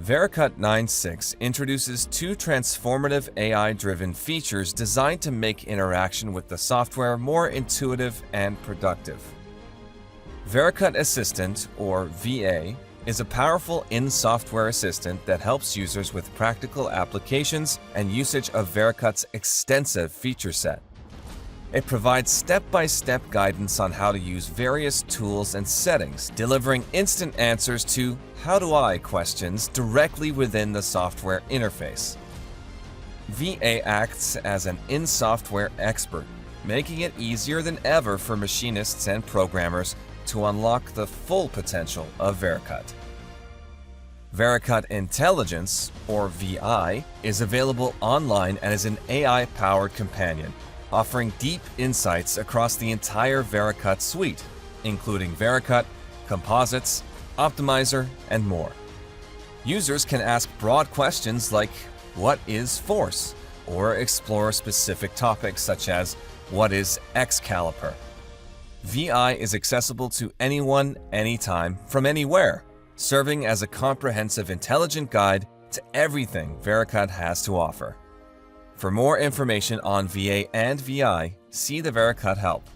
Vericut 9.6 introduces two transformative AI-driven features designed to make interaction with the software more intuitive and productive. Vericut Assistant, or VA, is a powerful in-software assistant that helps users with practical applications and usage of Vericut's extensive feature set. It provides step-by-step guidance on how to use various tools and settings, delivering instant answers to "how do I" questions directly within the software interface. VA acts as an in-software expert, making it easier than ever for machinists and programmers to unlock the full potential of Vericut. Vericut Intelligence, or VI, is available online and is an AI-powered companion, offering deep insights across the entire Vericut suite, including Vericut, Composites, Optimizer, and more. Users can ask broad questions like, "What is force?" or explore specific topics such as, "What is X caliper?" VI is accessible to anyone, anytime, from anywhere, serving as a comprehensive intelligent guide to everything Vericut has to offer. For more information on VA and VI, see the Vericut help.